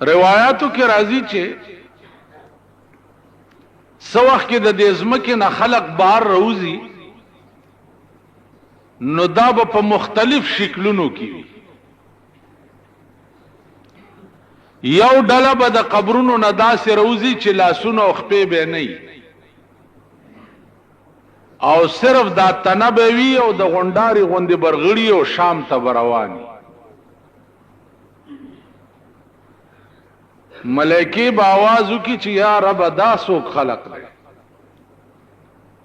روایاتو کې راځي چې سو وخت کې د دې ځمکې نه خلق بار روزي نو دا به په مختلف شکلونو کې وي. یو ډله به د قبرونو نه داسې روزي چې لاسونه او خپې به نه وي او صرف دا تنه به وي او د غونډاري غوندې برغړي او شام ته به روان وي. ملائکې به آواز وکړي چې یا رب دا څوک خلق دی؟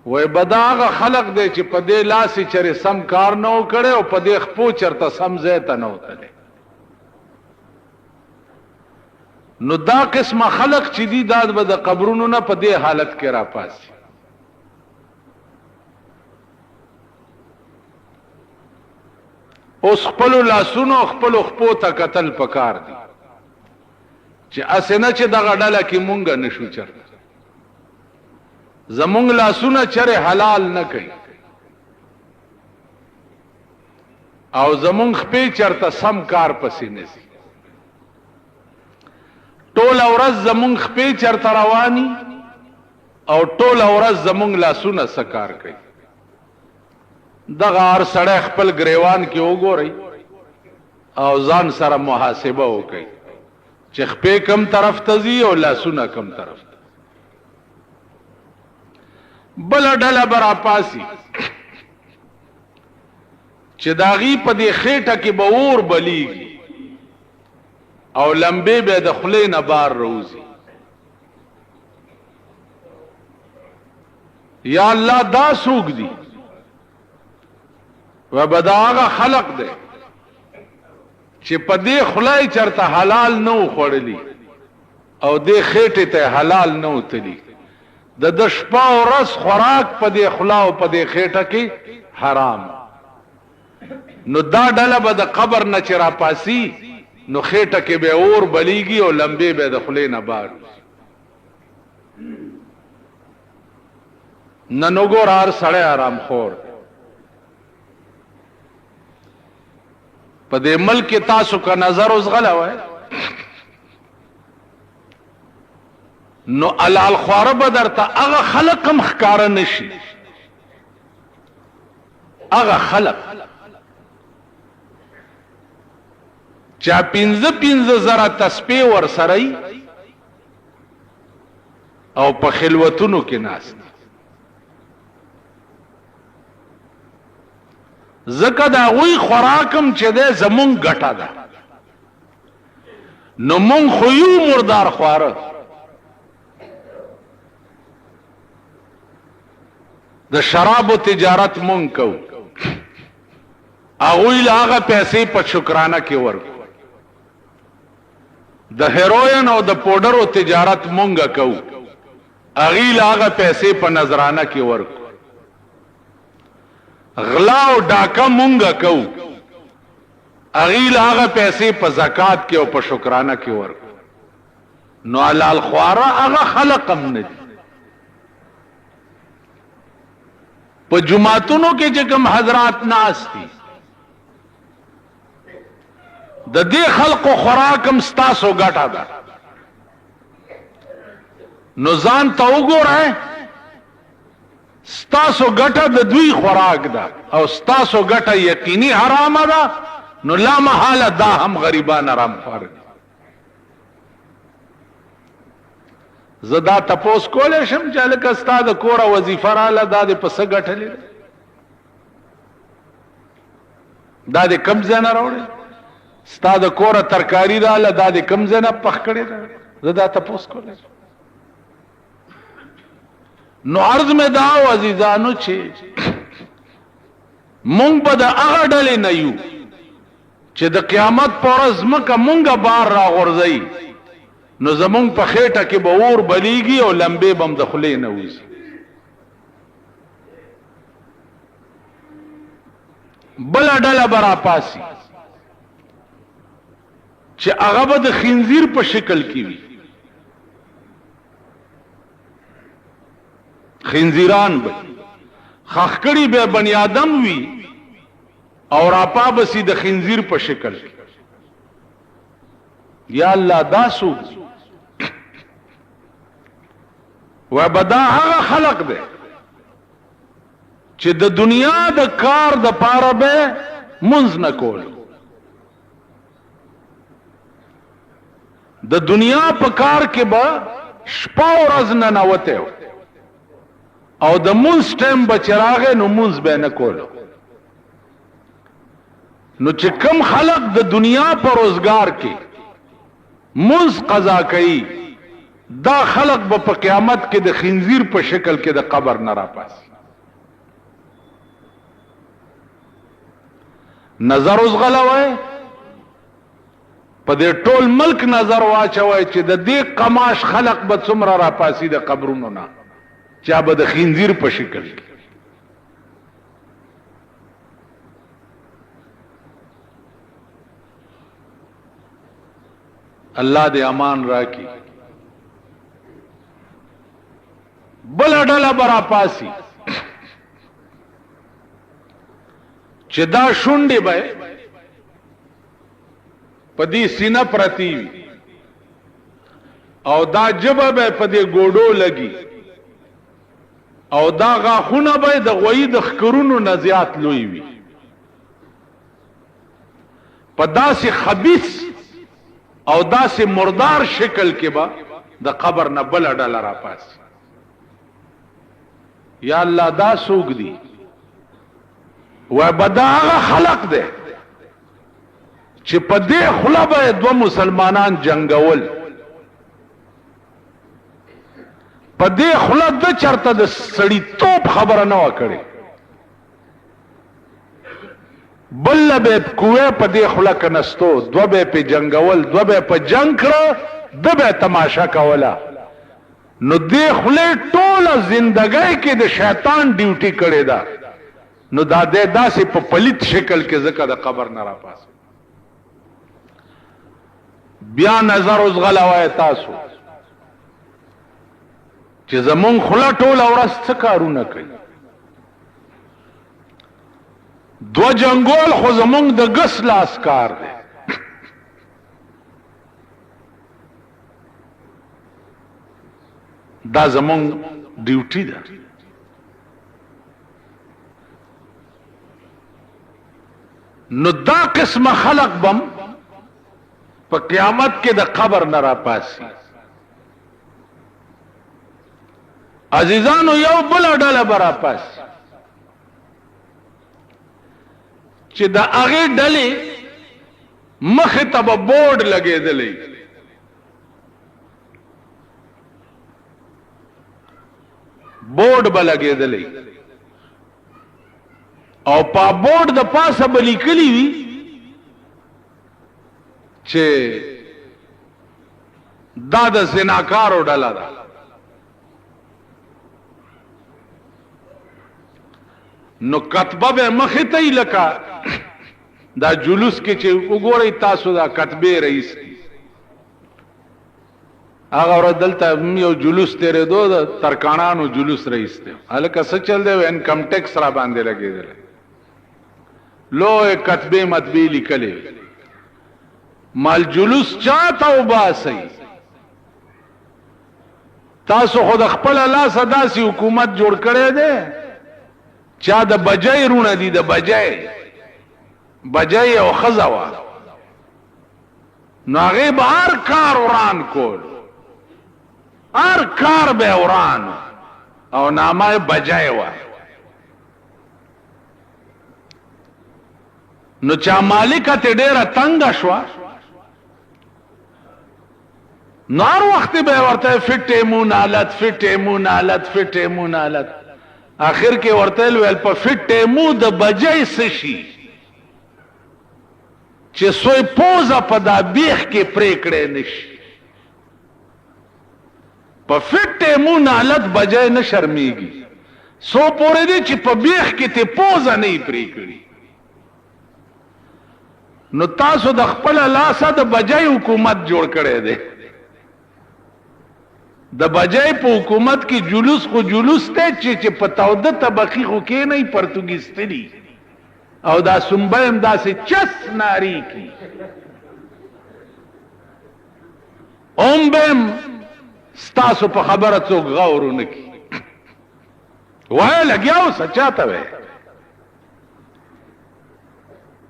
وای بدا هغه خلق دی چې په دې لاسې چرې سم کار نه و کړی او په دې خپو چرته سم ځای ته نه وتلی. نو دا قسمه خلق چې دي دا به د قبرونو نه په دې حالت کې راپاسي. اوس خپلو لاسونو خپلو خپو ته کتل پکار دي چې اسنه چې دغه ډله کې مونږ نشو چرته زمونږ لاسونه چرې حلال نه کوي او زمونږ خپې چرته سم کار پسې نشي. ټوله ورځ زمونږ خپې چرته رواني او ټوله ورځ زمونږ لاسونه څه کار کوي. دغه هر سړی خپل ګریوان کې وګورئ او ځان سره محاسبه وکړئ چې خپې کم طرف ته ځي او لاسونه کم طرف ته. بله ډله به راپاسي چې د هغې په دې خېټه کې به اور بلیږي او لمبې به د خولې نه بار روزي. یا الله دا څوک دي؟ و به دا هغه خلق دی چې په دې خوله یې چرته حلال نه و خوړلي او دې خېټې ته حلال نه و تلي. د شپه او ورځ خوراک په دې خوله او په دې خېټه کې حرام. نو دا ډله به د قبر نه چې راپاسي نو خېټه کې به اور بلیږي او لمبې به د خولې نه بار. نن وګوره هر سړی آرام خور په دې ملک کې تاسو کا نظر اوس غلا وای نو علال خواره به درته هغه خلق هم ښکاره نشي. هغه خلق چا 15 زره تسبیح ورسره او په خلوتونو کې ناست زکه دا غوی خوراکم چې ده زمون ګټه ده. نو مون خو یو مردار خواره د شرابو تجارت مون کو اغوی لاغه پیسې په شکرانه کې ورکو. د هیروین او د پودرو تجارت مونږ کو اغوی لاغه پیسې په نظرانه کې ورکو. غلا او ډاکه مونږ کو اغوی لاغه پیسې په زکات کې او په شکرانه کې ورکو. نو علال خواره هغه خلق هم نه دي. په جماعتونو کې چې کوم حضرات ناست دي د دې خلقو خوراک هم ستاسو ګټه ده. نو ځان ته وګورئ ستاسو ګټه د دوی خوراک ده او ستاسو ګټه یقیني حرامه ده. نو لا محاله دا هم غریبان حرام خوار دي. زه دا تپوس کولی شم چې هلکه ستا د کوره وظیفه راله دا دې په څه ګټلې ده؟ دا دې کم ځای نه راوړې؟ ستا د کوره ترکاري راله دا دې کم ځای نه پخ کړې ده؟ زه دا تپوس کولی شم. نو عرض مې دا و عزیزانو چې مونږ به د هغه ډلې نه یو چې د قیامت په ورځ ځمکه مونږه بار راغورځوي نو زمونږ په خېټه کې به اور بلیږي او لمبې به هم د خولې نه وځي. بله ډله به راپاسي چې هغه به د خنزیر په شکل کې وي. خنزیران به خخکړی به بنی آدم وي او راپا بسی د خنزیر په شکل. یا الله دا سو و بدا هغه خلق دی چې د دنیا د کار د پاره به منځ نه کول، د دنیا په کار کې به شپه ورځ نه نوته او د منځ ټیم به چراغه نو منځ به نه کولو. نو چې کم خلق د دنیا په روزگار کې منځ قضا کوي، دا خلق به په قیامت کې د خنزیر په شکل کې د قبر نه راپاس. نظر اوس غلوي په دې ټول ملک نظر واچوي چې د دې قماش خلق به څومره راپاسي د قبرونو نه، چا به د خنزیر په شکل کې. الله دې امان راکړي. بل ډله برا پاسي چې دا شونډې به په دې سینه پرتی وي او دا جبه به په دې ګوډو لګي او دا غاښونه به د غوی د خکرونو نه زیات لوی وي. په داسې خبیث او داسې مردار شکل کې به د قبر نه بل ډله راپاسي. یا الله دا څوک دي؟ و بدا هغه خلق دی چې په دې خوله به دوه مسلمانان جنگول، په دې خوله د چرته د سړی توپ خبره نه وکړي، بل به کوه په دې خوله کنستو، دوه به په جنگول، دوه به په جنگ کړه، د به تماشا کوله. نو دې خوله ټوله زندګۍ کې د شیطان ډیوټي کړې ده. نو دا دې داسې په پلیت شکل کې ځکه د قبر نه راپاس. بیا نظر اوس غلوای تاسو چې زمون خوله ټوله ورځ څه کارونه کوي. دو جنگول خو زمونږ د ګس لاس کار دی. دا زمونږ ډیوټي ده. نو دا قسم خلق بم په قیامت کې د قبر نه راپاسي. عزیزانو یو بل ډله به راپاسي چې د هغې ډلې مخې ته به بورډ لګېدلی، بورډ به لګېدلی او په بورډ د پاسه به لیکلي وي چې دا د زناکارو ډله ده. نو کتبه به مخې ته یې لکه دا جلوس کې چې وګورئ تاسو دا کتبې رئیس دی، هغه ورځ دلته یو جلوس تېرېدو د ترکاڼانو جلوس رئیس دی. هلکه څه چل دی؟ انکم ټیکس را باندې لګېدلی، لوی کتبې مطبې لیکلې. مال جلوس چاته وباسئ؟ تاسو خو د خپله لاسه داسې حکومت جوړ کړی دی، چا د بجای رونه دي، د بجای او ښځه وه، نو هغې به هر کار وران کول، هر کار به وران او نامه بجای وه. نو چا مالکه ته ډېره تنګه شوه، نو هر وخت به ورته فټیمون حالت، فټیمون حالت، فټیمون حالت. آخر کې ورته ویل په فټیمو د بجای څه شي چې سوی پوزه په دا بیخ کې پرېکړی نشي. په فټیمون حالت بجای نه شرمیږي، سو پورې دی چې په بیخ کې ته پوزه نه یې پرېکړي. نو تاسو د خپله لاسه د بجای حکومت جوړ کړی دی. د بجای په حکومت کې جلوس خو جلوس دی چې په توده طبقې خو کېنئ پرتګیستلي او دا سنبه هم داسې چس ناري کی اوم بیم ستاسو په خبره څوک غور ونه کی وای لګیاو سچا ته وای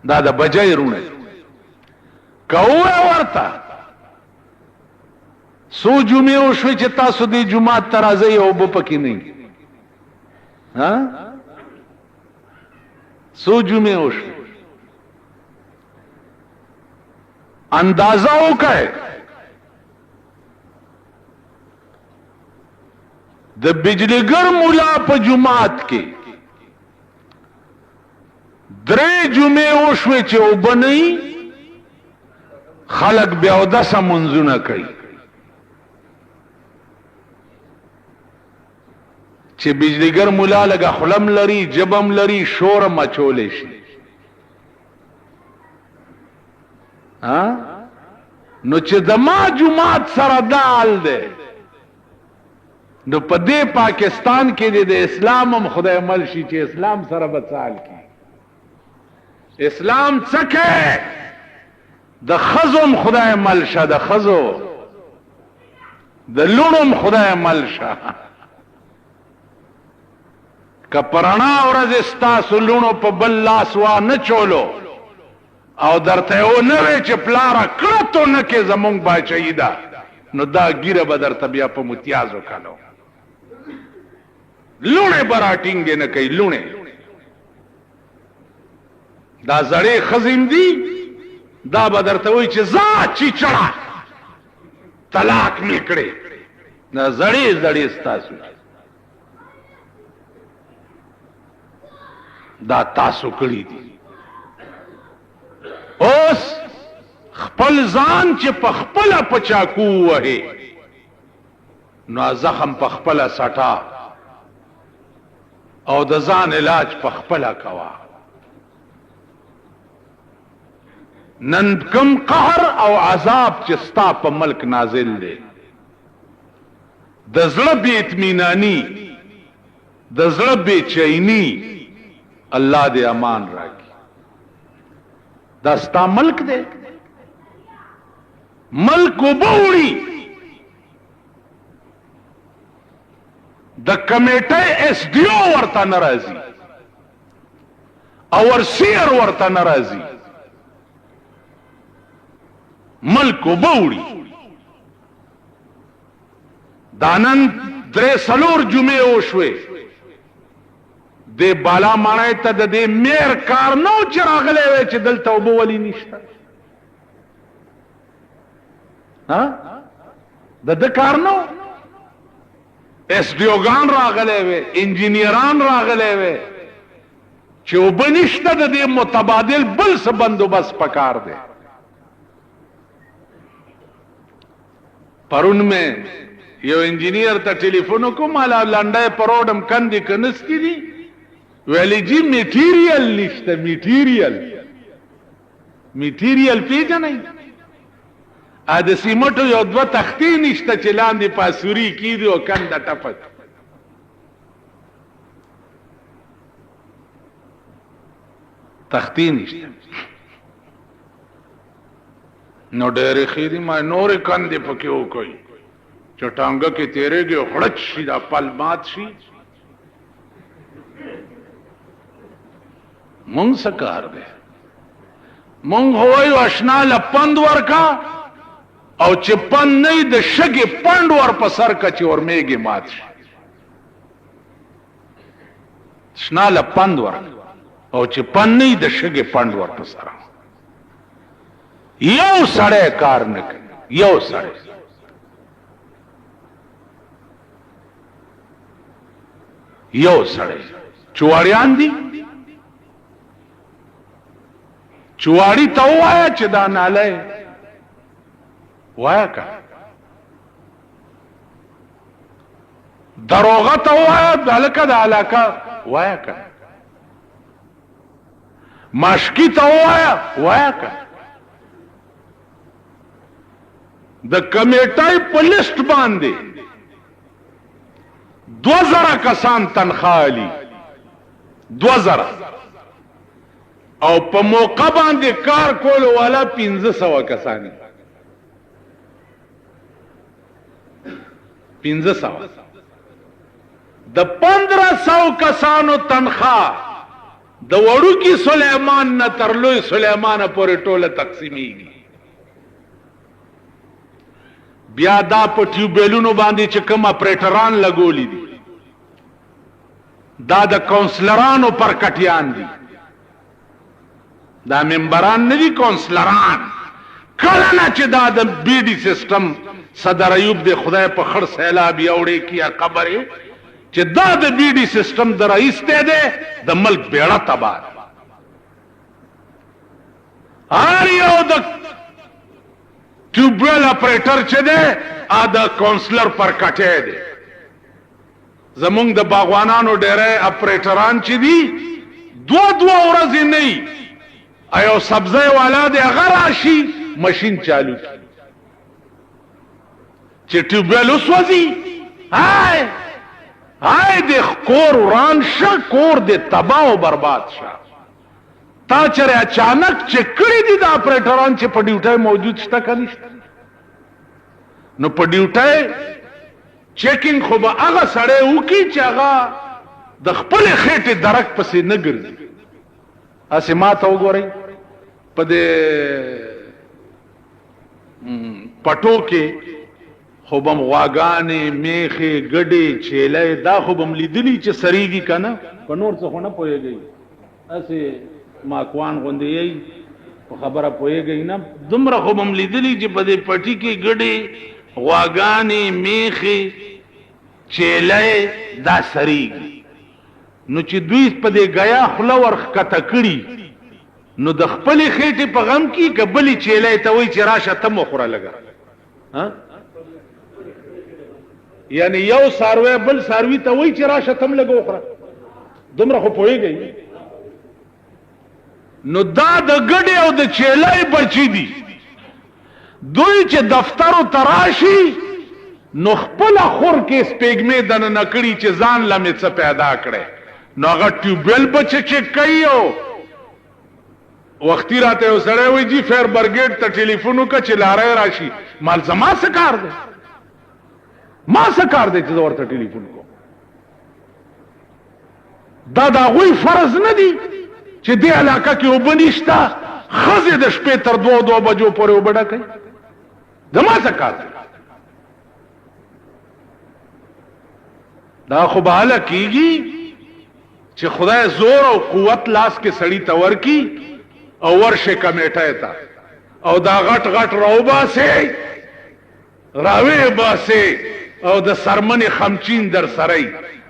دا د بجای رونه کوه ورته سو جمعه او شوي چې تاسو دې جمعه ترازی او بپکی نه ها سو جمعه او شوي اندازہ وکړه د بجلیګر مولا په جمعات کې درې جمعې وشوي چې وبنئ خلق بیا اودسه منځونه کوي چې بجلیګر مولا لګه خلم لري جبم لري شور مچولې شي ها نو چې د ما جمعات سره دال ده نو په دې پاکستان کې د اسلام هم خدای مل شي چې اسلام سره بچال کی اسلام څکه د خزم خدای مل شه د خزو د لونم خدای مل شه کپرانا ورځ استاسو لونو په بل لاس وا نه چولو او درته و نه وی چې پلاره کړتو نه کې زمونږ باچایی ده نو دا ګیره به درته بیا په متیازو کلو لونه براټینګ نه کوي لونه دا زړې خزم دي دا به درته وی چې زا چی چړه طلاق میکړي دا زړې زړې ستاسو دا تاسو کړی دي اوس خپل ځان چې په خپل پچاکو وهي نو زخم په خپل سټا او د ځان علاج په خپل کوا نن کم قهر او عذاب چې ستا په ملک نازل دی د زړه بې اطمینانی د زړه بې چینی الله دې امان راکړي دا ستا ملک دی ملک وبوړي د کمیټه اس ډی او ورته ناراضي او ورسیر ورته ناراضي ملک وبوړي دانن درې سلور جمعه وشوي د بالا مانای ته د دې میر کار نو چې راغلی وي چې دلته اوبه ولې نشته ها د د کار نو اس ډی اوګان راغلی وي انجینیران راغلی وي چې اوبه نشته د دې متبادل بل څه بندوبست پکار دی پرون میں یو انجینیر ته ټلیفون کوم الا لنډه پروډم کندي کنستی دي ویلی جی میټیریل نشته میټیریل پیژنئ ا د سیمټو یو دوه تختی نشته چې لاندې پاسوري کیږي او کنده ټپک تختی نشته نو ډېرې خېدي ما نورې کندې پکې وکړي چې ټانګه کې تیرېږي او خړچ شي دا پل مات شي مونږ څه کار دی مونږ وایو اشنا له پند ورکا او چې پند نه د شګې پند ور په سر کا چې ورمېږي مات شي اشنا له پند ورکا او چې پند نه د شګې پند ور په سر یو سړی کار نه کوي یو سړی چواړیان دي چواړی ته وایا چې دا ناله وایا کا دروغه ته وایا دلکه د علاقه وایا کا ماشکی ته وایا کا د کمیټای په لیست باندې 2000 کسان تنخوالی 2000 او په موقع باندې کار کول والا 1500 کسان 1500 د 1500 کسانو تنخواه د وړوکی سلیمان نه تر لوی سلیمان پورې ټوله تقسیمیږي. بیا دا په ټیوبیلونو باندې چې کوم اپریټران لګولی دي دا د کونسلرانو پر کټیان دي، دا ممبران نه دي، کونسلران. کله نه چې دا د بی ډي سیستم صدر ایوب د خدای په خړ سیلاب یوړې کیا خبره چې دا د بی ډي سیستم د رئیس ته ده د ملک بیړه تباہ. هر یو د ټیوبویل اپریټر چې ده ا د کونسلر پر کټه ده. زمونږ د باغوانانو ډېرې اپریټران چې دي دو ورځې نه ایو سبزی والا دی هغه راشي ماشین چالو کی چې ټیوبویل وسوځي هاي د کور وران شه، کور د تباہ او برباد شه. تا چرې اچانک چې کړي دي د اپریټران چې په ډیوټي موجود شته کني نو په ډیوټي چیکنګ خو به هغه سړی وکړي چې هغه د خپل خېټې درک پسې نه ګرځي. اسې ما ته وګورئ په دې پټو کې خو بم غواګانې میخې ګډې چیلې دا خو بم لیدلی چې سریږي که نه په نور څه خو نه پوهېږئ اسې ماکوان غوندې یئ په خبره پوهېږئ نه دومره خو بم لیدلی چې په دې پټي کې ګډې غواګانې میخې چیلې دا سریږي. نو چې دوی په دې ګیا خوله ورښکته کړي نو د خپلې خېټې په غم کې که بلې چیلې ته وایي چې راشه ته م وخوره لږه یعنی یو څاروی بل څاروي ته وایي چې راشه ته م لږه وخوره. دومره خو پوهېږئ. نو دا د ګډې او د چیلې بچي دي. دوی چې دفترو ته راشي نو خپله خور کې سپېږمې دننه کړي چې ځان له مې څه پیدا کړی نو هغه ټیوبویل به چک کوي. او وختي راته یو سړی وایي جی فایر برګیډ ته ټلیفون وکړه چې لاری راشي. مال زما څه کار دی؟ ما څه کار دی چې زه ورته ټلیفون کوم؟ دا د هغوی فرض نه دی چې دې علاقه کې اوبه نشته ښځې د شپې تر 2 بجو پورې اوبه ډکوي؟ زما څه کار دی؟ دا خو به هله کېږي چې خدای زور او قوت لاس کې سړي ته ورکي او ورشه کمیټه ته او دا غټ غټ راوباسي راوي باسي او د سرمنې خمچین در سره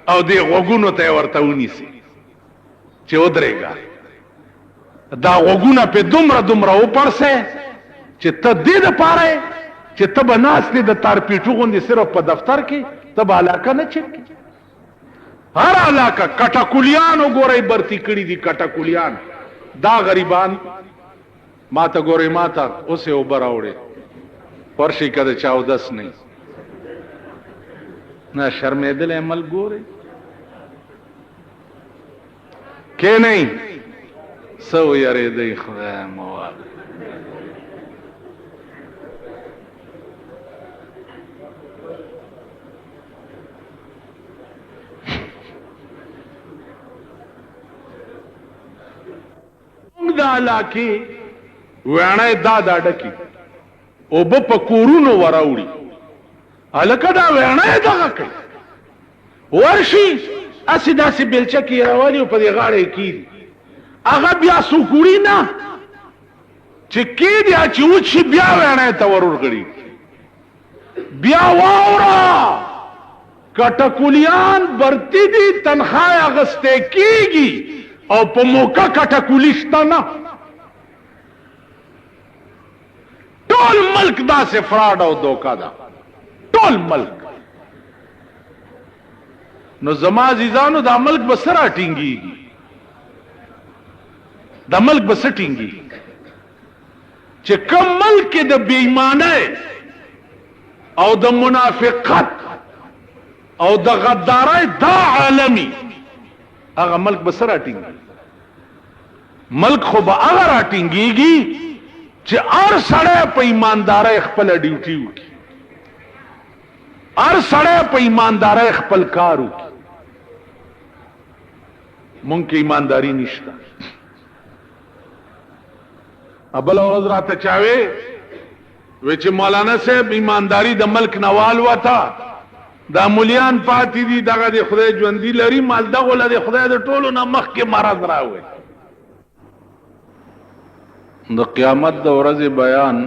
او د غوګونو ته ورته ونیسي چې ودرېږه. دا غوګونه په دومره وپړسه چې ته دې دپاره چې ته به ناست د تارپیټو غوندې صرف په دفتر کې ته به علاقه نه چک کې. هر علاقه کټکولیان وګورئ برتی کړي دي کټکولیان. دا غریبان ما ته ګورئ ما ته اوس یې اوبه راوړې ورشئ که د چا اودس نه نه شرمېدلی عمل ګورئ کښېنئ څه ویرېدئ خدای موال. دا علاقې ویڼی دا ډکي اوبه په کورونو وراوړي هلکه دا ویڼی دغه کوي ورشي اسې داسې بیلچه کې یې راولي او په دې غاړه یې کېږي هغه بیا څوک وړي نه چې کېږي چې وچي بیا ویڼی ته ورغړي. بیا واوره کټکولیان برتی دي تنخواه اخیستی کېږي او په موقع کټکولي شته نه. ټول ملک داسې فراډ او دوکه ده ټول ملک. نو زما عزیزانو دا ملک به څه راټینګېږي؟ دا ملک به څه ټینګېږي چې کوم ملک کې د بېایمانۍ او د منافقت او د غدارۍ دا عالمي هغه ملک به څه راټینګېږي؟ ملک خو به هغه راټینګېږي چې هر سړی په ایماندارۍ خپله ډیوټي وکړي. هر سړی په ایماندارۍ خپل کار وکړي. مونږ کې ایمانداري نشته. بله ورځ راته چاوې وی چې مولانا صاحب ایمانداری د ملک نوال وتا دا مولیان پاتې دي دغه د خدای ژوندي لري مال دغه له خدای د ټولو نه مخکې مرض راوي. د قیامت د ورځې بیان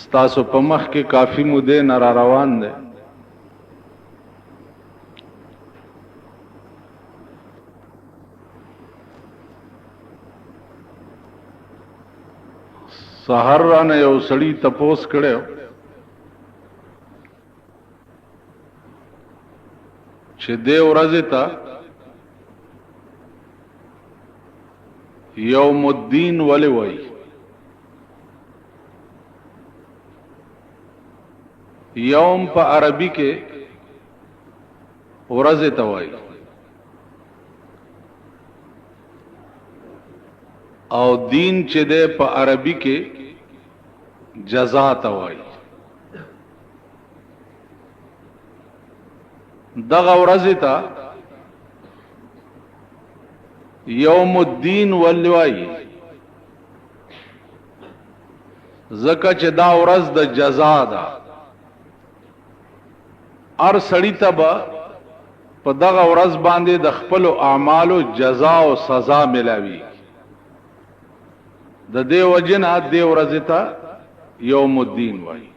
ستاسو په مخ کې کافی موده نه را روان دی. سحر رانه یو سړی تپوس کړو چې دې ورځې ته یوم الدین ولې وایي؟ یوم په عربی کې ورځې ته وایي او دین چې ده په عربی کې جزا ته وایي. دغه ورځې ته یوم الدین ولې وایي؟ ځکه چې دا ورځ د جزا ده. هر سړی ته به په دغه ورځ باندې د خپلو اعمالو جزا او سزا ملاوي. د دې وجنه دې ورځې ته یوم الدین وایي.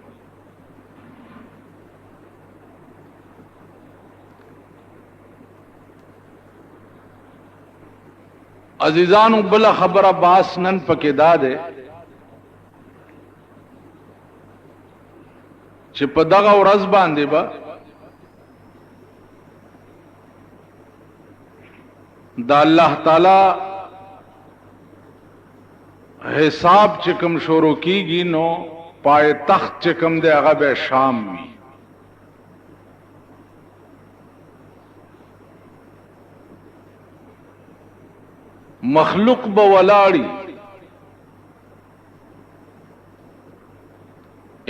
عزیزانو بل خبره باس نن پکې دا ده چې په دغه ورځ باندې به دا الله تعالی حساب چکم شروع کیږي نو پای تخت چکم دے هغه به شام وي. مخلوق به ولاړی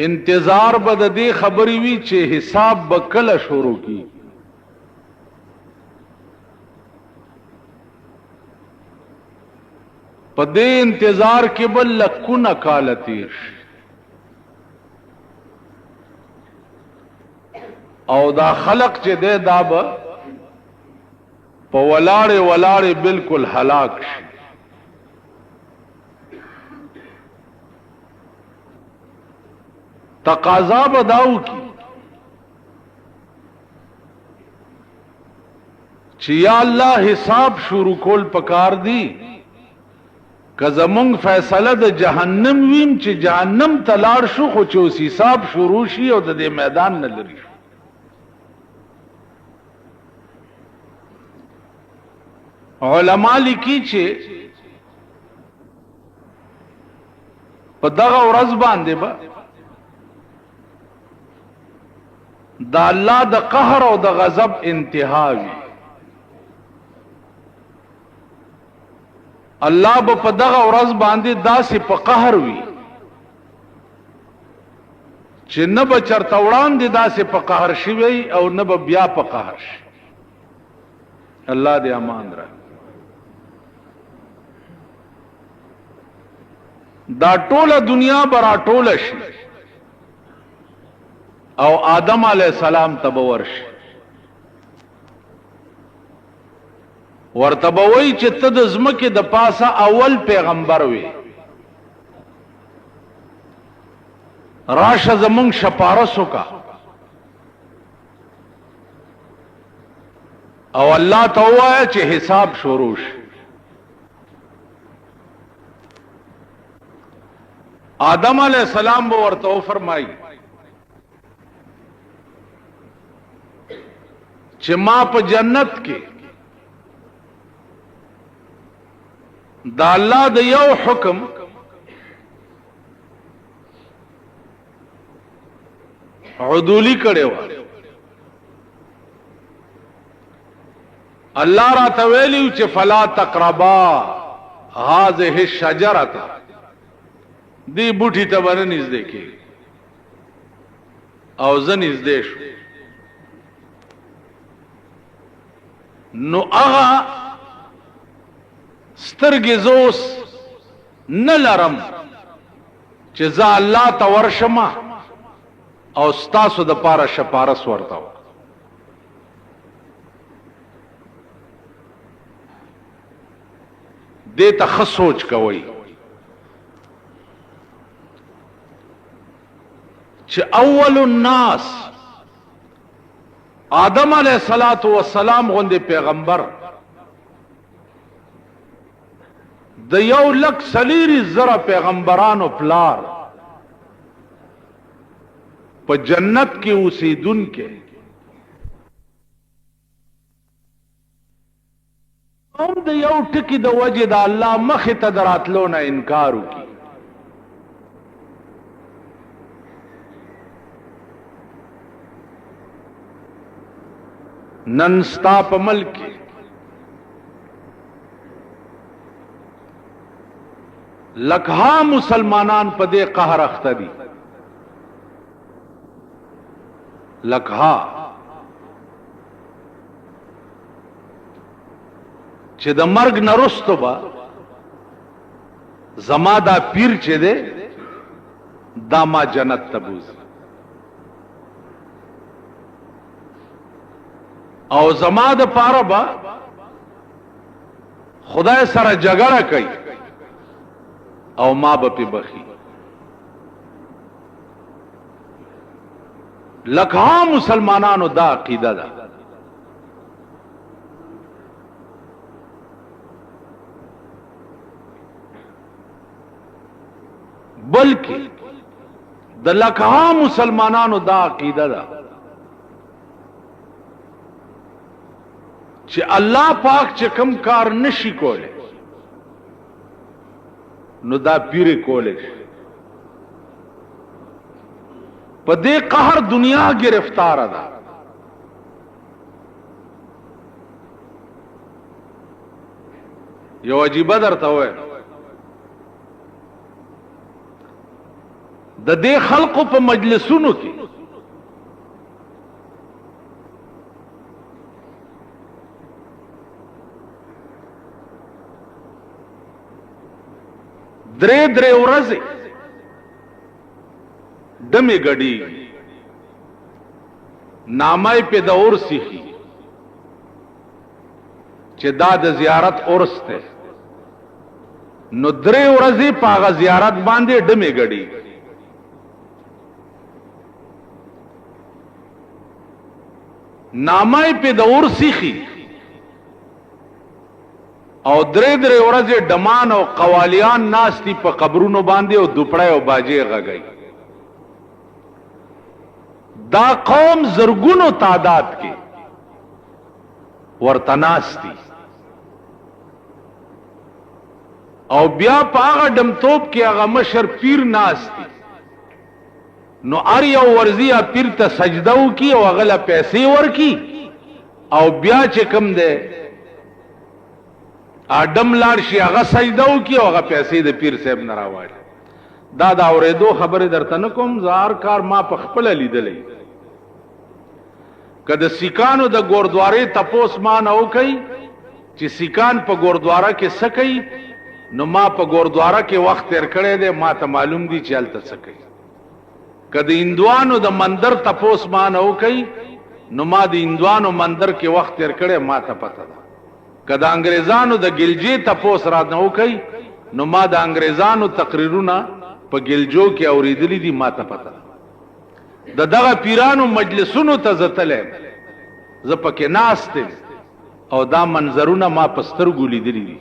انتظار به د دې خبرې وی چې حساب به کله شروع کیږي. په دې انتظار کې بل لکونه کال تیر او دا خلق چې ده دا به په ولاړې ولاړې بالکل هلاک شي. تقاضا به داو کی چې یا الله حساب شروع کول پکار دی که زمونږ فیصله د جهنم ویم چې جهنم ته لاړ شو خو چې اوس حساب شروع شي او د دې میدان نه لري شو. علما لیکي چې په دغه ورځ باندې به د الله د قهر او د غضب انتها وي. الله به په دغه ورځ باندې داسې په قهر وي چې نه به چرته وړاندې داسې په قهر شوی او نه به بیا په قهر شي. الله دې امان را. دا ټوله دنیا به راټوله شي او آدم علیه السلام ته به ورشي. ورته به وایي چې ته د ځمکې د پاسه اول پیغمبر وې، راشه زمونږ شپارس وکړه. او الله ته ووایه چې حساب شروع شي. آدم علیہ السلام به ورته وفرمایي چې ما په جنت کې دا الله د یو حکم عدولی کړي و. الله راته ویلی چې فلا تقربا هذه الشجره دی بوټي ته باندې نږدې کې او زه نږدې شو نو هغه سترګې زوس نه لرم چې زه الله ته ورشم او ستاسو د پاره شپارس ورته دې ته ښه سوچ کوئ چې اول الناس آدم علیہ الصلوۃ والسلام غوندې پیغمبر د 1,40,000 پیغمبرانو پلار په جنت کې اوسیدونکي هم د یو ټکی د وجه د الله مخې ته دراتلو نه انکار وکړي نن ستا په ملک لکها مسلمانان په دې قهر اخته دي لکها چې د مرګ نه وروسته به زما دا پیر چې دی دا ما جنت ته بوځي او زما د پاره به خدای سره جګړه کوي او ما به پی بخي لکها مسلمانانو دا عقیده ده بلکې د لکها مسلمانانو دا عقیده ده چې الله پاک چې کم کار نشي کوله نو دا پیر کوله په دې قهر دنیا گرفتار ده یو عجیب درته وای د دې خلقو په مجلسونو کې درې ورځې دمې ګډي نامای په دور سیخي چې دا د زیارت اورس ته نو درې ورځې پاغه زیارت باندې دمې ګډي نامای په دور سیخي او درې ورځې ډمان او قوالیان ناستی په قبرونو باندې او دوپړای او باجې غږی دا قوم زرګونو تعداد کې ورته ناستی او بیا په هغه ډمتوب کې هغه مشر پیر ناستی نو ار یو ورزیا پیر ته سجده وکي او هغه له پیسې ورکی او بیا چې کم ده اډم لار شي هغه سجده وکي او هغه پیسې د پیر صاحب نه راوړي دا اورېدو خبره درته نه کوم زار کار ما په خپل لیدلې کله سیکانو د ګوردوارې تپوس ما نه وکي چې سیکان په ګوردواره کې سکی نو ما په ګوردواره کې وخت تیر کړی دی ما ته معلوم دي چې هلته سکی کله هندوانو د مندر تپوس ما نه وکي نو ما د هندوانو مندر کې وخت تیر کړی ما ته پته ده کدا انګريزانو د ګلجی تپوس را نه وکي نو ما د انګريزانو تقریرونه په ګلجو کې اوریدلې دي ما ته پته د دغه پیرانو مجلسونو ته زتلې ز پکې ناشته او دا منظرونه ما پسترګو لیدلې دي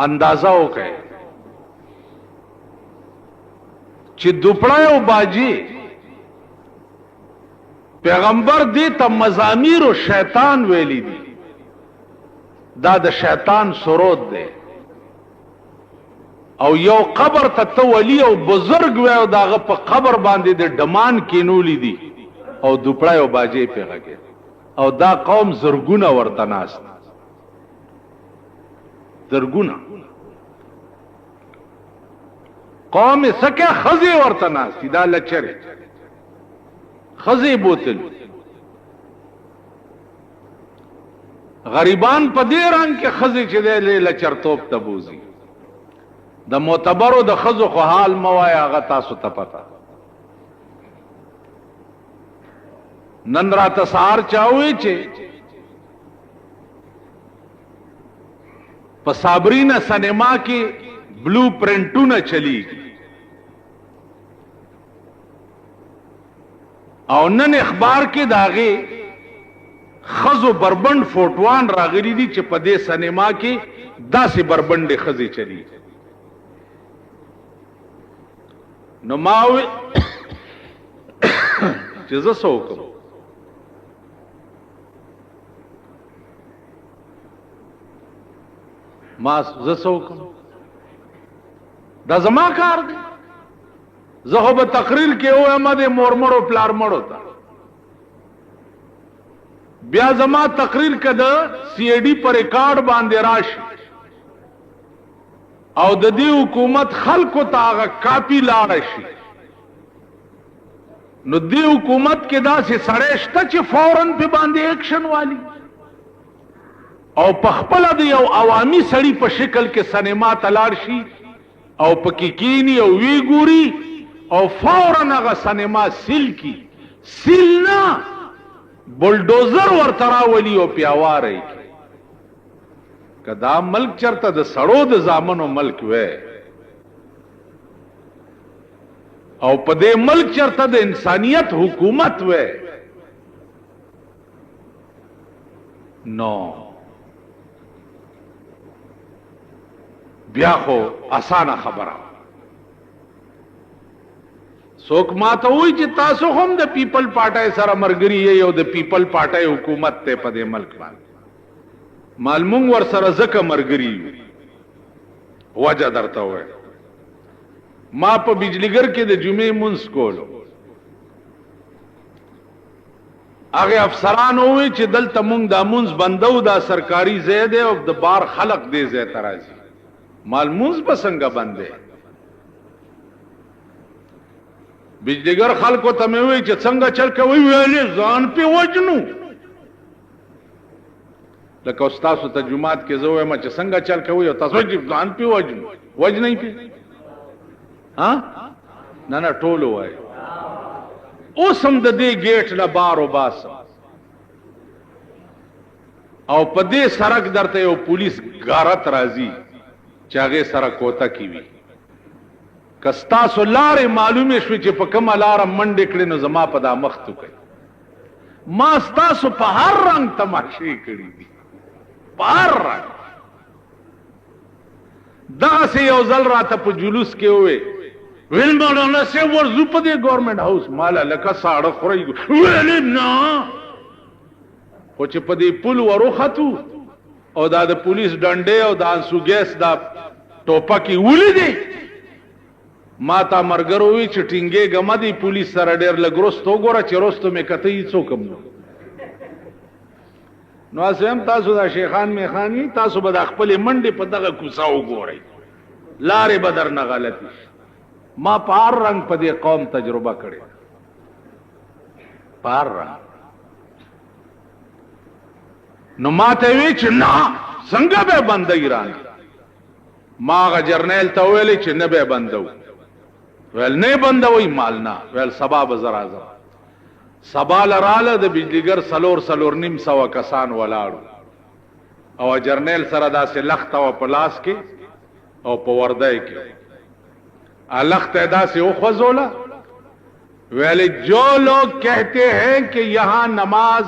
اندازه وکړئ چې دوپړای او باجی پیغمبر دی ته مزامیر او شیطان ویلی دي دا د شیطان سرود دی او یو قبر ته ولی او بزرگ وی او داغه په قبر باندې د ډمان کینولی دي او دوپړای او باجی پیغه او دا قوم زرګونه ورته ناست زرګونه قوم سکه خزی ورته ناستی دا لچره خزی بوتل غریبان په دې رنګ کې خزی چې دی لچرتوب ته بوزي د معتبرو د خزو خو حال موای هغه تاسو ته پتا نن راته سهار چاوي چې په صابرینا سینما کې بلو پرنټونه چلی او نن اخبار کې داغه خزو بربند فوټوان راغلي دي چې په دې سینما کې داسې بربند خزي چلی نو ماوي چې زه سوکم ما زه سوکم دا زما کار دی زه خو به تقریر کې وایم د مور مړو پلار مړو ته بیا زما تقریر کده سی ای ډی پر ریکارډ باندې راشي او د دې حکومت خلکو ته هغه کاپی لاړ شي نو دې حکومت کې داسې سړی شته چې فوراً په باندې ایکشن والی او په خپل د یو عوامي سړی په شکل کې سینما ته لاړ شي او پکې کینی او وی ګوري او فوراً هغه سینما سیل کی سیل نه بلډوزر ورته راولي او پیاواره کی کدا ملک چرته د سړو د زامنو ملک وې او په دې ملک چرته د انسانیت حکومت وې نو بیا خو اسانه خبره څوک ماته وایي چې تاسو هم د پیپل پارټای سره مرګري یې او د پیپل پارټای حکومت ته په دې ملک باندې معلوم ور سره زکه مرګري وجه درته وای ما په بجلیګر کې د جمعې مونږ کولو هغه افسرانو وی چې دلته مونږ د مونږ بندو دا سرکاري ځای دی او د بار خلق دې ځای ترازي معلوم بسنګ بندې بجلیګر خلکو ته مې وی چې څنګه چل کوي ویلې ځان په وجنو لکه استاد ته جمعات کې زوې ما چې څنګه چل کوي او تاسو چې ځان په وجنو وج نه پی ها نه ټولو وای اوس هم د دې گیټ لا بارو باس او په دې سړک درته یو پولیس غارت راځي چې هغه سره کوتا کیوي کستا سولاره معلومه شو چې په کومه لار منډه کړي نو زما په دا مخ تو کوي ما ستاسو په هر رنگ تماشې کړې دي په هر رنگ دا سه یو ځل راته په جلوس کې وې ویل مولانا سه ورزو په دې ګورنمنت هاوس مالا لکه ساړه خوري ویل نه خو چې په دې پل وروختو او دا د پولیس ډنډې او د انسو ګیس دا ټوپکی ولیدي ما تا مرګرو وی چې ټینګې غمدي پولیس سره ډېر لګروستو ګوره چې روستو مې کته یې څوکم نو اسیم تاسو دا شیخان میخانی تاسو به د خپل منډې په دغه کوڅه وګورئ لارې بدر نه غلطي ما پار رنگ په دې قوم تجربه کړې پار رنگ نو ما ته وی چې نه څنګه به بند ایران ما غ جرنیل ته ویل چې نه به بندو ویل نه بندوي مالنا ویل سبا بزر اعظم سبا لراله د بجلیګر سلور نیم سو کسان ولاړو او جرنیل سره داسې لخت او پلاس کې او په وردای کې لخت داسې او خوځولا ویل جو لوگ کہتے ہیں کہ یہاں نماز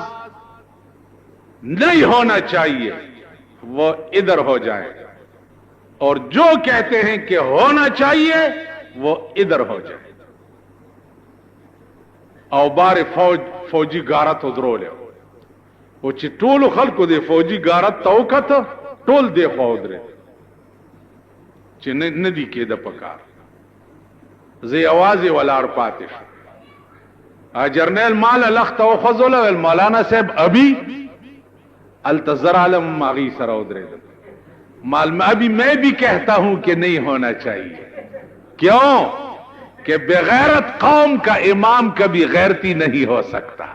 نہیں ہونا چاہیے وہ ادھر ہو جائے اور جو کہتے ہیں کہ ہونا چاہیے وہ ادھر ہو جائے او بار فوجی غارت ودرول او چې ټول خلکو د فوجي غارت توکت ټول دی خو درې چې نه دی کېده پکار زی आवाज ولار پاتې شو جرنیل مال لخت او خذل مولانا صاحب ابھی التزر عالم ماغی سره ودرې مال میں ابھی میں بھی کہتا ہوں کہ نہیں ہونا چاہیے क्यों कि बेगैरत कौम का इमाम कभी गैरती नहीं हो सकता।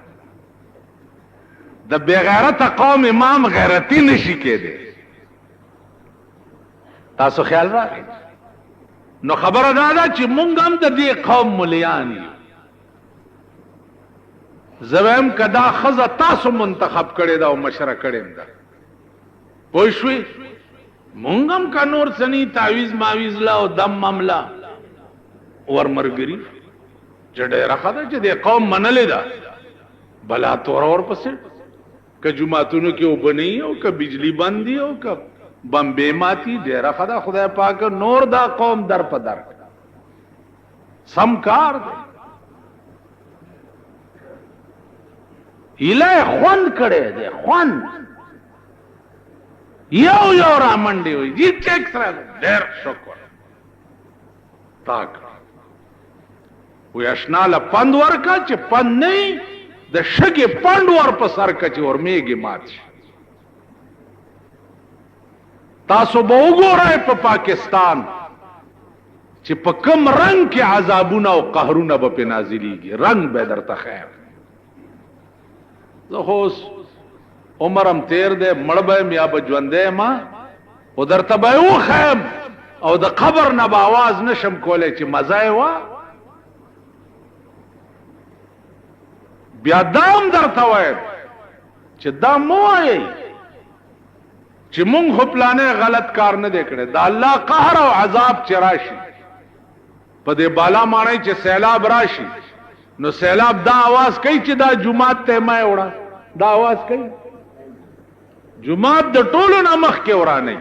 द बेगैरत कौम इमाम गैरती नशी के दे। तासो ख्याल राखी नो खबर दादा ची मुंगम द दे कौम मुलियानी जवैम कदा खजा तासो मुंतखब करे दा मशरा करे दा पोशवी मुंगम का नूर सनी तावीज मावीज ला दम मामला वर मरगरी जडे रखा था जे दे कौम मनले दा भला तोर और पसे क जुमातुनो के बनी हो क बिजली बंदी हो क बम्बे माती दे रखा था खुदा पाक नूर दा कौम दर पदर समकार दे इले ख्वन करे दे ख्वन यो यो रामंडी हुई जी चेक सरा देर शुक्र ताक वो अशनाल पंदवर का चे पन नहीं द शगे पंडवर पसर का चे और मेगे मात तासो बहुगो रहे प पाकिस्तान चे प कम रंग के आजाबुना और कहरुना बपे नाजिलीगी रंग बेदर तखैर होस उमरम तेर दे मड़बे या बजवंदे मां उधर तबे वो खैम और द खबर न आवाज नशम कोले ची मजाए हुआ ब्यादाम दर तवैर ची दाम मो आए ची मुंग खुपलाने गलत कार न देखने दा अल्लाह कहर और अजाब चिराशी पदे बाला माने ची सैलाब राशि नो सैलाब दा आवाज कई ची दा जुमात ते मैं उड़ा दा आवाज कई जुमात द टोलो नमख के उड़ा नहीं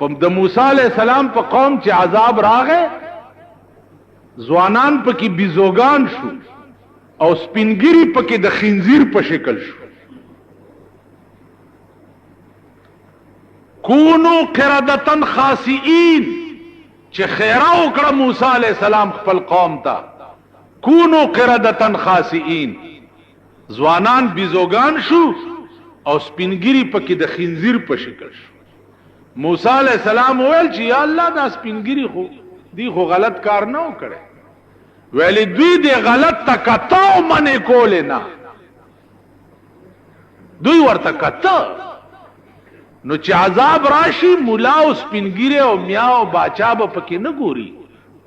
पम द मूसा अलैहि सलाम पर कौम चे आजाब रागे जवानान पर की बिजोगान शू और स्पिनगिरी पर की द खिंजीर पर शिकल शू कूनो किरदतन खासीईन चे खैरा उकड़ा मूसा अलैहि सलाम खपल कौम था कूनो किरदतन खासीईन जवानान बिजोगान शू और स्पिनगिरी पर की द खिंजीर पर शिकल शू मूसा अलैहि सलाम वेल ची या अल्लाह दा स्पिनगिरी खो दी खो गलत कार ना करे वेली दुई दे गलत तकताओ मने को लेना दुई वर तकता नो ची आजाब राशि मुलाओ स्पिनगिरे और मियाओ बाचाब पकी न गोरी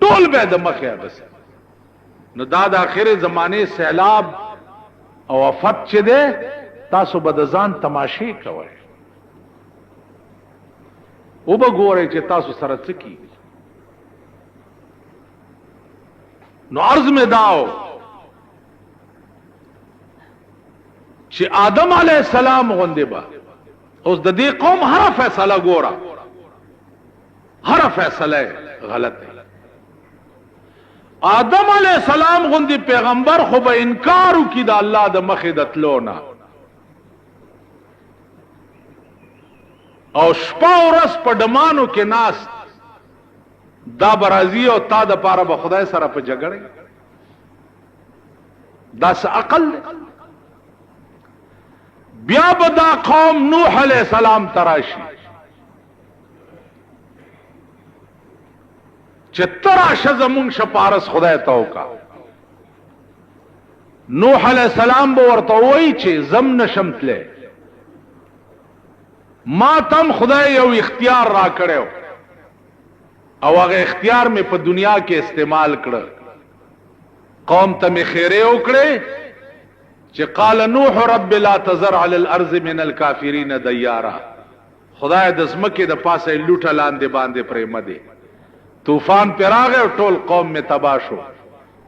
टोल बे दमखे बस नो दाद आखिर जमाने सैलाब और वफत चे दे तासो बदजान तमाशे कवे उब गोरे चे तासो सरत की नो अर्ज में दाओ चे आदम अलैहि सलाम गोंदे बा उस दे कौम हर फैसला गोरा हर फैसला गलत है आदम अलैहि सलाम गोंदी पैगंबर खुब इनकार की दा अल्लाह द मखिदत लोना और शपा और रस पडमानो के नास दा बराजी और ता द पारा बखुदा सरा पे जगड़े दस अकल ब्या बदा कौम नूह अलैहि सलाम तराशी चित्तरा शजमुन शपारस खुदा तो का नूह अलैहि सलाम बोर तो वही चे जम नशमतले मातम खुदा यो इख्तियार रा करे और अगर इख्तियार में पर दुनिया के इस्तेमाल कर कौम तमे खेरे उकड़े चे काल नूह रब्ब ला तज़र अलल अर्ज़ मिनल काफिरीन दय्यारा खुदा दस्मके द पासे लूटा लांदे बांधे प्रेम दे तूफान पे आ गए टोल कौम में तबाशो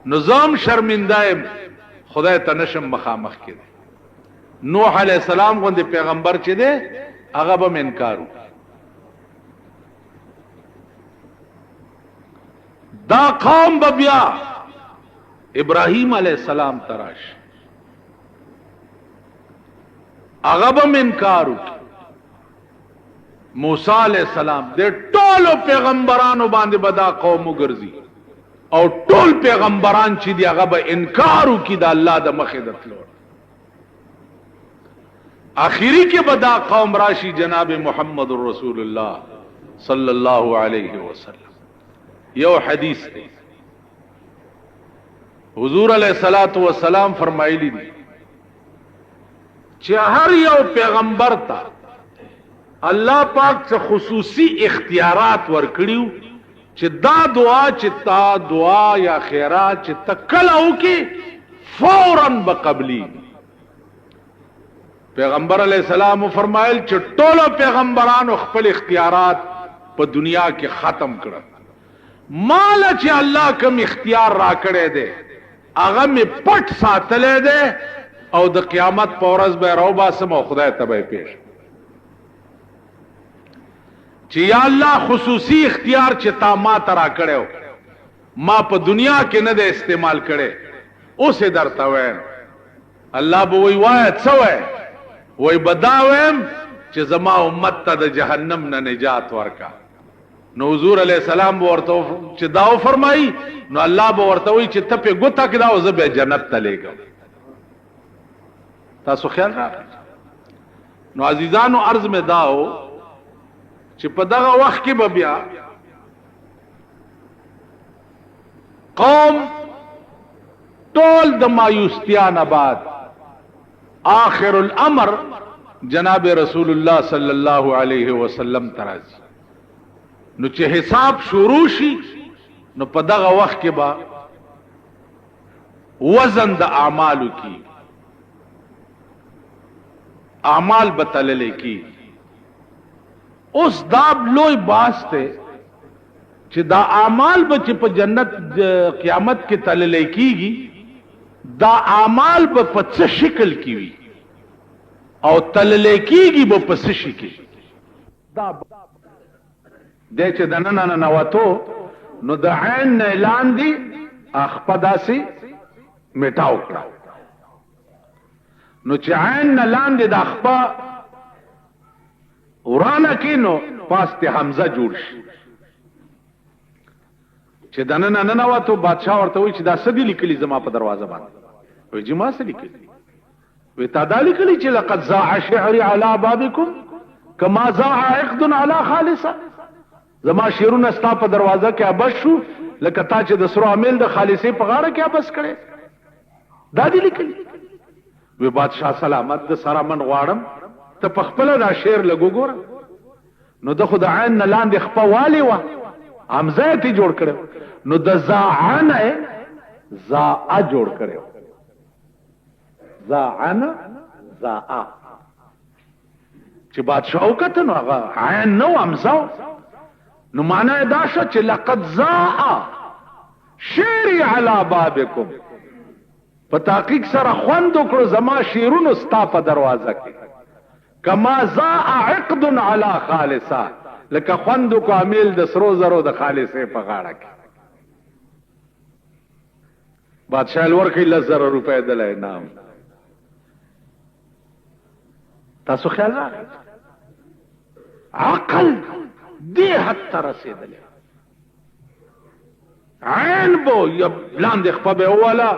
निजाम शर्मिंदाए खुदा तनशम मखामख के दे नूह अलैहि सलाम को दे पैगंबर चे दे अगब में इनकारू दा कौम बबिया इब्राहिम अलैहिस्सलाम तराश अगब में इनकारू मूसा अलैहिस्सलाम दे टोलो पैगंबरानो बांधे बदा कौम गर्जी और टोल पैगंबरान ची दी अगब इनकारू की दा अल्लाह दा मखिदत लो आखिरी के बदा कौम राशि जनाब मोहम्मद रसूलुल्लाह सल्लल्लाहु अलैहि वसल्लम یو حدیث دی حضور علیہ الصلوۃ والسلام فرمایلی دي چې هر یو پیغمبر ته الله پاک څخه خصوصي اختیارات ورکړیو چې دا دعا چې تا دعا یا خیرات چې تکله وکي فوراً بقبلی. پیغمبر علیہ السلام فرمایل چې ټول پیغمبرانو خپل اختیارات په دنیا کې ختم کړل. مال چې الله کوم اختیار را کړی دی هغه می پټ ساتلې ده او د قیامت په ورځ به راو باسم او خدای ته به پیش چې یا الله خصوصي اختیار چې تا ما ترا کړو ما په دنیا کې نه ده استعمال کړي اوسه درته وایم الله به وی وای څه وای وای بداویم چې زما امت ته د جهنم نه نجات ورکا. نو حضور علیہ السلام ورته چې داو فرمایي نو الله به ورته وی چې ته په ګوتا کې داو زه به جنت ته لېږم. تاسو خیال راغی. نو عزیزانو عرض میں داو چې په دغه وخت کې به بیا قوم ټول د مایوستیان بعد آخر الامر جناب رسول الله صلی الله علیه وسلم ترازی. نو چې حساب شروع شي نو په دغه وخت کې با وزن د اعمالو کی اعمال بتللې کی. اوس دا لوی باس ته چې دا اعمال به چې په جنت قیامت کې تللې کیږي دا اعمال به په څه شکل کې وي او تللې کیږي به په څه شکل دا د چې د نن نه نواتو نو د عین نه لاندې اخپداسي میټاو کړه. نو چې عین نه لاندې د اخپا ورانه کې نو پاسته حمزه جوړ شي چې د نن نه نواتو بادشاہ ورته وي چې دا سدي لیکلي زما په دروازه باندې وي چې ما سدي لیکلي وي تا دا لیکلي چې لقد زاع شعري على بابكم كما زاع عقد على خالصه زما شیرونه ستا په دروازه کې ابش شو لکه تا چې د سرو عامل د خالصې په غاړه کې ابس کړي دا دي لیکلي. وی بادشاہ سلامت د سره من غواړم ته په خپل دا شعر لګو ګور نو د خدای عین نه لاندې خپوالی و حمزه ته جوړ کړو نو د زاعن زاء جوړ کړو زاعن زاء چې بادشاہ وکته نو هغه عین نو حمزه نو معنا دا شو چې لقد زاء شعري على بابكم په تحقیق سره خوند وکړو زما شیرونو ستا په دروازه کې کما زاء عقد على خالصه لکه خوند کو عامل د سرو زرو د خالصې په غاړه کې. بادشاہ ورکړي 10,000 روپے دل انعام. تاسو خیال راغی عقل دې حد ته رسیدل عین بو یا لاندې خپه والا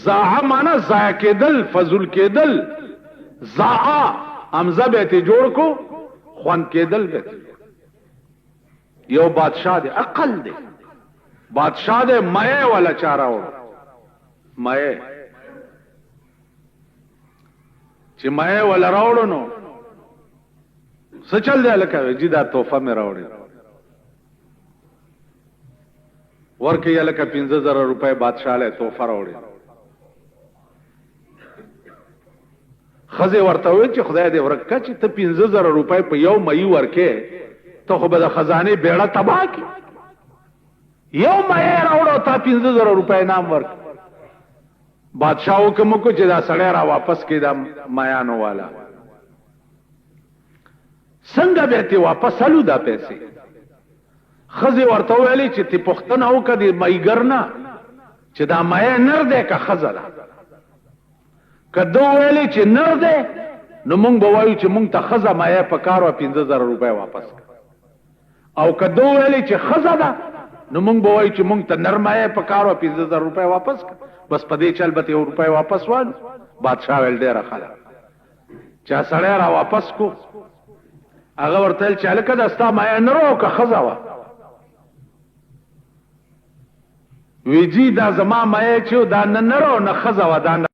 زاع معنا ضایع کېدل فضل کېدل زاع حمزه به ته جوړ کو خوان کېدل به یو بادشاہ دې عقل دې بادشاہ دې مې والا چارا و مې چې مې ولا راوړو نو سچل دی لکه جی دا تحفه مې راوړې ورکه یې لکه 15,000 روپے بادشاہ له تحفه راوړې خزه ورته وې چې خدای دې ورکه چې ته 15,000 روپے په یو مې ورکه ته خو به د خزانه بیړه تباہ کی یو مې راوړو ته 15,000 روپے نام ورک بادشاہ حکم کو چې دا سړی را واپس کړه میانو والا څنګه به ته واپس الو دا پیسې خزه ورته ویلې چې ته پښتنه وکړې مېګر نه چې دا مې نر دې کا خزره کدو ویلې چې نر دې نو مونږ به وایو چې مونږ ته خزه مې په کارو 15,000 روپے واپس او کدو ویلې چې خزه ده نو مونږ به وایو چې مونږ ته نر مې په کارو 15,000 روپے واپس بس په دې چل به ته روپے واپس وال. بادشاہ ول ډېر خلک چا سړی را واپس کو هغه ورته چې لکه دا ستا مې نرو که خزه وا ویجی دا زما مې چې دا نه نرو نه خزا و دا